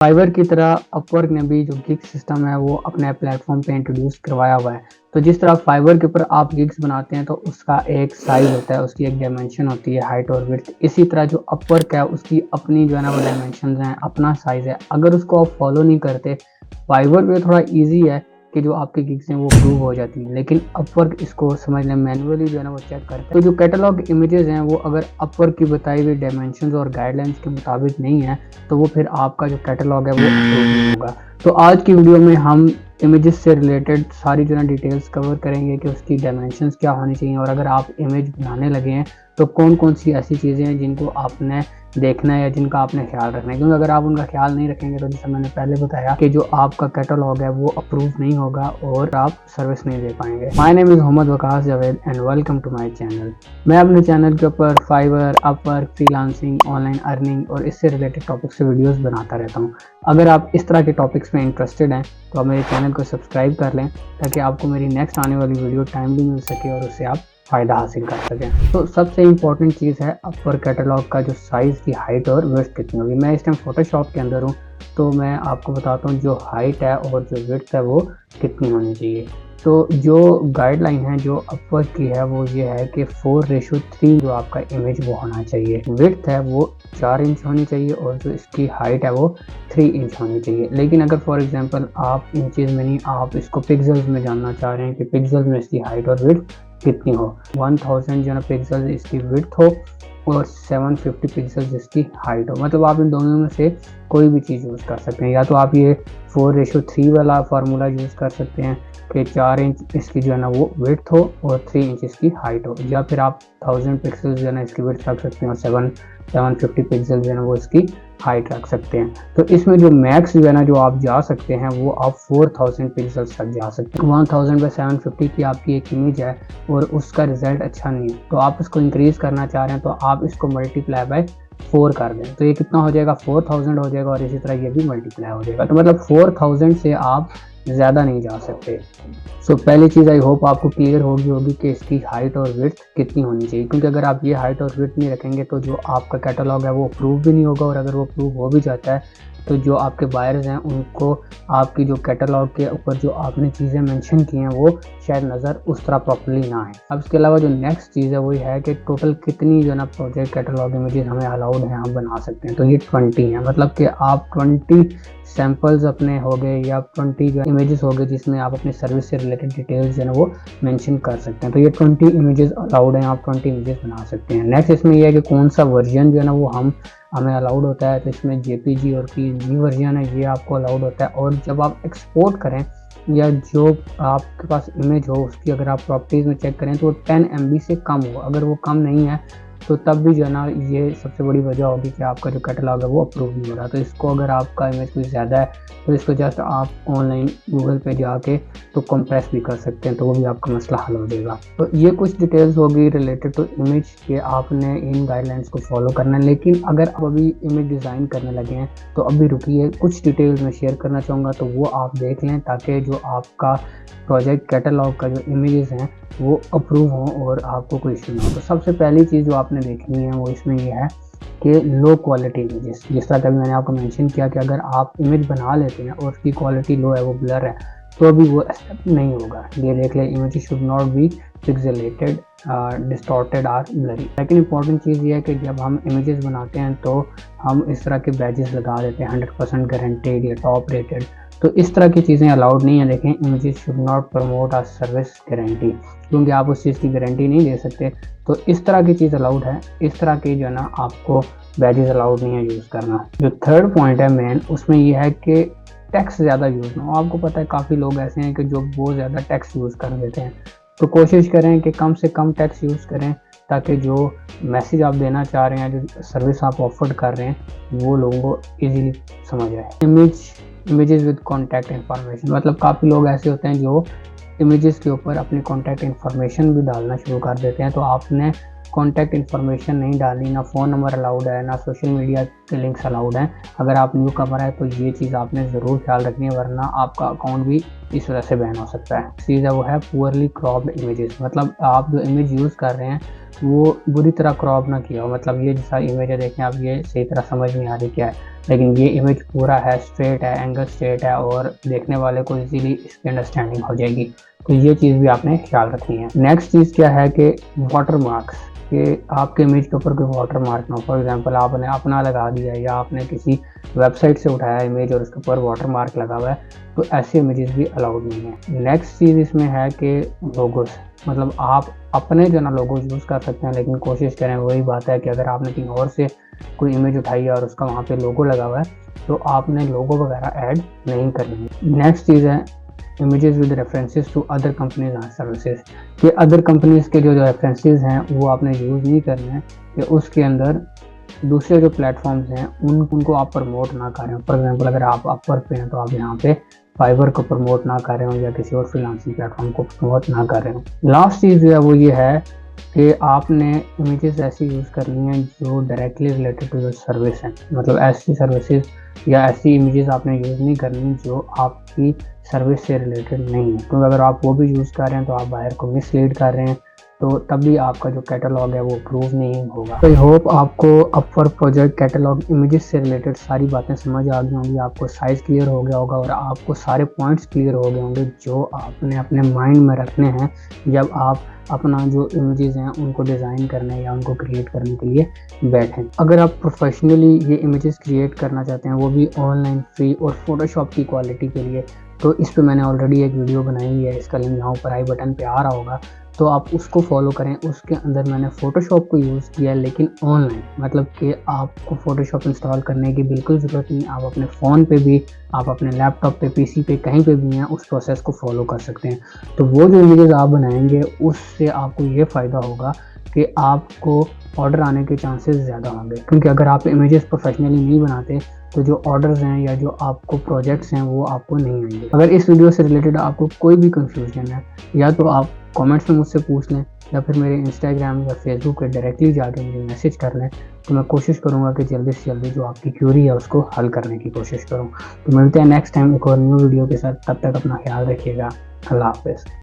Fibre की तरह Upwork ने भी जो गिग सिस्टम है वो अपने प्लेटफॉर्म पे इंट्रोड्यूस करवाया हुआ है। तो जिस तरह फाइवर के ऊपर आप गिग्स बनाते हैं तो उसका एक साइज़ होता है, उसकी एक डायमेंशन होती है, हाइट और विड्थ। इसी तरह जो अपवर्क है उसकी अपनी जो है ना वो डायमेंशंस हैं, अपना साइज़ है। अगर उसको आप फॉलो नहीं करते, फाइवर पे थोड़ा ईज़ी है कि जो आपकी गिग्स हैं वो प्रूव हो जाती हैं, लेकिन अपवर्क इसको समझ लें मैनुअली जो है ना वो चेक करता है। तो जो कैटलॉग इमेजेस हैं वो अगर अपवर्क की बताई हुई डायमेंशंस और गाइडलाइंस के मुताबिक नहीं है तो वो फिर आपका जो कैटलॉग है वो अप्रूव नहीं होगा। तो आज की वीडियो में हम इमेजेस से रिलेटेड सारी जो है डिटेल्स कवर करेंगे कि उसकी डायमेंशंस क्या होनी चाहिए, और अगर आप इमेज बनाने लगे हैं तो कौन कौन सी ऐसी चीज़ें हैं जिनको आपने देखना है या जिनका आपने ख्याल रखना है, क्योंकि अगर आप उनका ख्याल नहीं रखेंगे तो जैसे मैंने पहले बताया कि जो आपका कैटलॉग है वो अप्रूव नहीं होगा और आप सर्विस नहीं दे पाएंगे। My name is Mohammad Waqas Javed and welcome to my channel. मैं अपने चैनल के ऊपर Fiverr, Upwork, freelancing, online earning और इससे रिलेटेड टॉपिक्स से वीडियोस बनाता रहता हूँ। अगर आप इस तरह के टॉपिक्स में इंटरेस्टेड हैं तो आप मेरे चैनल को सब्सक्राइब कर लें ताकि आपको मेरी नेक्स्ट आने वाली वीडियो टाइमली मिल सके और उससे आप फ़ायदा हासिल कर सकें। तो सबसे इम्पॉर्टेंट चीज़ है अपवर्क कैटलॉग का जो साइज़ की हाइट और विड्थ कितनी होगी। मैं इस टाइम फोटोशॉप के अंदर हूँ तो मैं आपको बताता हूँ जो हाइट है और जो विड्थ है वो कितनी होनी चाहिए। तो जो गाइडलाइन है जो अपवर्क की है वो ये है कि 4:3 जो आपका इमेज वो होना चाहिए। विड्थ है वो 4 इंच होनी चाहिए और जो इसकी हाइट है वो 3 इंच होनी चाहिए। लेकिन अगर फॉर एग्जांपल आप इंचेस में नहीं, आप इसको पिक्सल्स में जानना चाह रहे हैं कि पिक्सल्स में इसकी हाइट और विड्थ कितनी हो, 1000 जो है पिक्सल्स इसकी विड्थ हो और 750 पिक्सल्स इसकी हाइट हो, मतलब आप इन दोनों में से कोई भी चीज़ यूज़ कर सकते हैं। या तो आप ये 4:3 वाला फार्मूला यूज़ कर सकते हैं कि 4 इंच इसकी जो है ना वो विड्थ हो और 3 इंच इसकी हाइट हो, या फिर आप 1000 पिक्सल्स जो है ना इसकी विड्थ रख सकते हैं और 750 पिक्सल जो है ना वो इसकी हाइट रख सकते हैं। तो इसमें जो मैक्स जो है ना जो आप जा सकते हैं वो आप 4000 पिक्सल्स तक जा सकते हैं। 1000 बाई 750 की आपकी एक इमेज है और उसका रिजल्ट अच्छा नहीं है, तो आप इसको इंक्रीज़ करना चाह रहे हैं तो आप इसको मल्टीप्लाई बाय 4 कर दें तो ये कितना हो जाएगा, 4000 हो जाएगा, और इसी तरह ये भी मल्टीप्लाई हो जाएगा। तो मतलब 4000 से आप ज़्यादा नहीं जा सकते। सो पहली चीज़ आई होप आपको क्लियर होगी कि इसकी हाइट और विड्थ कितनी होनी चाहिए, क्योंकि अगर आप ये हाइट और विड्थ नहीं रखेंगे तो जो आपका कैटलॉग है वो अप्रूव भी नहीं होगा, और अगर वो अप्रूव हो भी जाता है तो जो आपके बायर्स हैं उनको आपकी जो कैटलॉग के ऊपर जो आपने चीज़ें मेंशन की हैं वो शायद नज़र उस तरह प्रॉपर्ली ना आए। अब इसके अलावा जो नेक्स्ट चीज़ है वही है कि टोटल कितनी जो है ना प्रोजेक्ट कैटलॉग इमेजेस हमें अलाउड है हम बना सकते हैं। तो ये 20 है, मतलब कि आप 20 सैम्पल्स अपने हो गए या 20 जो इमेजेस हो गए जिसमें आप अपनी सर्विस से रिलेटेड डिटेल्स जो है ना वो मेंशन कर सकते हैं। तो ये 20 इमेजेस अलाउड हैं, आप 20 इमेजेस बना सकते हैं। नेक्स्ट इसमें यह है कि कौन सा वर्जन जो है ना वो हमें अलाउड होता है। तो इसमें जेपीजी और पीएनजी वर्जन है, ये आपको अलाउड होता है। और जब आप एक्सपोर्ट करें या जो आपके पास इमेज हो उसकी अगर आप प्रॉपर्टीज़ में चेक करें तो वो 10 MB से कम हो, अगर वो कम नहीं है तो तब भी जो है ना ये सबसे बड़ी वजह होगी कि आपका जो कैटलॉग है वो अप्रूव नहीं हो रहा। तो इसको अगर आपका इमेज कुछ ज़्यादा है तो इसको जस्ट आप ऑनलाइन गूगल पे जाके तो कंप्रेस भी कर सकते हैं, तो वो भी आपका मसला हल हो जाएगा। तो ये कुछ डिटेल्स होगी रिलेटेड टू इमेज के आपने इन गाइडलाइंस को फॉलो करना है। लेकिन अगर आप अभी इमेज डिज़ाइन करने लगे हैं तो अभी रुकिए, कुछ डिटेल्स मैं शेयर करना चाहूँगा तो वो आप देख लें ताकि जो आपका प्रोजेक्ट कैटलॉग का जो इमेजेस हैं वो अप्रूव हों और आपको कोई इशू ना हो। तो सबसे पहली चीज़ जो आपने देखनी है वो इसमें ये है कि लो क्वालिटी इमेजेस, जिस तरह कभी मैंने आपको मेंशन किया कि अगर आप इमेज बना लेते हैं और उसकी क्वालिटी लो है, वो ब्लर है, तो अभी वो एक्सेप्ट नहीं होगा। ये देख ले, images should not be pixelated, distorted or blurry. लेकिन इंपॉर्टेंट चीज़ ये है कि जब हम इमेजेस बनाते हैं तो हम इस तरह के बैजेस लगा देते हैं 100% गारंटेड या टॉप रेटेड, तो इस तरह की चीज़ें अलाउड नहीं है। देखें, images should not promote a service guarantee, क्योंकि आप उस चीज़ की गारंटी नहीं दे सकते। तो इस तरह की चीज़ अलाउड है, इस तरह की जो है ना आपको बैजेस अलाउड नहीं है यूज़ करना। जो थर्ड पॉइंट है मेन, उसमें यह है कि टेक्स्ट ज़्यादा यूज़ ना हो। आपको पता है काफ़ी लोग ऐसे हैं कि जो बहुत ज़्यादा टेक्स्ट यूज़ कर देते हैं, तो कोशिश करें कि कम से कम टेक्स्ट यूज़ करें ताकि जो मैसेज आप देना चाह रहे हैं, जो सर्विस आप ऑफर कर रहे हैं, वो लोगों को ईजीली समझ आए। इमेजेस विद कॉन्टैक्ट इन्फॉर्मेशन, मतलब काफ़ी लोग ऐसे होते हैं जो इमेजेस के ऊपर अपनी कॉन्टैक्ट इन्फॉर्मेशन भी डालना शुरू कर देते हैं। तो आपने कॉन्टैक्ट इन्फॉर्मेशन नहीं डालनी, ना फ़ोन नंबर अलाउड है, ना सोशल मीडिया के लिंक्स अलाउड हैं। अगर आप न्यू कमर है तो ये चीज़ आपने ज़रूर ख्याल रखनी है, वरना आपका अकाउंट भी इस वजह से बैन हो सकता है। चीज़ है वो है पुअरली क्रॉप्ड इमेजेस, मतलब आप जो इमेज यूज़ कर रहे हैं वो बुरी तरह क्रॉप ना किया हो। मतलब ये जैसा इमेज है देखें आप, ये सही तरह समझ नहीं आ रही क्या है, लेकिन ये इमेज पूरा है, स्ट्रेट है, एंगल स्ट्रेट है और देखने वाले को इजीली इसकी अंडरस्टैंडिंग हो जाएगी। तो ये चीज़ भी आपने ख्याल रखनी है। नेक्स्ट चीज़ क्या है कि वाटर मार्क्स, कि आपके इमेज के ऊपर कोई वाटर मार्क ना हो। फॉर एग्जांपल आपने अपना लगा दिया या आपने किसी वेबसाइट से उठाया इमेज और उसके ऊपर वाटर मार्क लगा हुआ है, तो ऐसे इमेजेस भी अलाउड नहीं है। नेक्स्ट चीज़ इसमें है कि लोगोस, मतलब आप अपने जो ना लोगो यूज़ कर सकते हैं, लेकिन कोशिश करें, वही बात है कि अगर आपने कहीं और से कोई इमेज उठाई है और उसका वहाँ पे लोगो लगा हुआ है, तो आपने लोगो वगैरह ऐड नहीं करनी है। नेक्स्ट चीज़ है images with references to other companies and services, कि अदर कंपनीज के जो रेफरेंसेस हैं वो आपने यूज़ नहीं करने हैं, कि उसके अंदर दूसरे जो प्लेटफॉर्म्स हैं उनको आप प्रमोट ना करें। फॉर एग्जांपल अगर आप अपवर पे हैं तो आप यहाँ पे फाइवर को प्रमोट ना कर रहे हो या किसी और फ्रीलांसिंग प्लेटफॉर्म को प्रमोट ना कर रहे हो। लास्ट चीज़ जो है वो ये है कि आपने इमेजेस ऐसी यूज़ करनी है जो directly related to the service है। मतलब ऐसी सर्विसेज या ऐसी इमेजेस आपने यूज़ नहीं करनी जो आपकी सर्विस से रिलेटेड नहीं है, क्योंकि अगर आप वो भी यूज़ कर रहे हैं तो आप बायर को मिसलीड कर रहे हैं, तो तब भी आपका जो कैटलॉग है वो अप्रूव नहीं होगा। तो आई होप आपको अपवर प्रोजेक्ट कैटलॉग इमेजेस से रिलेटेड सारी बातें समझ आ गई होंगी, आपको साइज़ क्लियर हो गया होगा और आपको सारे पॉइंट्स क्लियर हो गए होंगे जो आपने अपने माइंड में रखने हैं जब आप अपना जो इमेजेस हैं उनको डिज़ाइन करने या उनको क्रिएट करने के लिए बैठें। अगर आप प्रोफेशनली ये इमेजेस क्रिएट करना चाहते हैं, वो भी ऑनलाइन फ्री और फोटोशॉप की क्वालिटी के लिए, तो इस पे मैंने ऑलरेडी एक वीडियो बनाई हुई है, इसका लिंक यहाँ ऊपर आई बटन पे आ रहा होगा, तो आप उसको फॉलो करें। उसके अंदर मैंने फ़ोटोशॉप को यूज़ किया है, लेकिन ऑनलाइन, मतलब कि आपको फ़ोटोशॉप इंस्टॉल करने की बिल्कुल ज़रूरत नहीं। आप अपने फ़ोन पे भी, आप अपने लैपटॉप पे, पीसी पे, कहीं पे भी हैं, उस प्रोसेस को फॉलो कर सकते हैं। तो वो जो इमेजेस आप बनाएंगे उससे आपको ये फ़ायदा होगा कि आपको ऑर्डर आने के चांसेस ज़्यादा होंगे, क्योंकि अगर आप इमेजेस प्रोफेशनली नहीं बनाते तो जो ऑर्डर्स हैं या जो आपको प्रोजेक्ट्स हैं वो आपको नहीं आएंगे। अगर इस वीडियो से रिलेटेड आपको कोई भी कंफ्यूजन है, या तो आप कमेंट्स में मुझसे पूछ लें या फिर मेरे इंस्टाग्राम या फेसबुक पे डायरेक्टली जाके मुझे मैसेज कर लें, तो मैं कोशिश करूँगा कि जल्दी से जल्दी जो आपकी क्यूरी है उसको हल करने की कोशिश करूँ। तो मिलते हैं नेक्स्ट टाइम एक और न्यू वीडियो के साथ, तब तक अपना ख्याल रखिएगा। अल्लाह हाफ़िज़।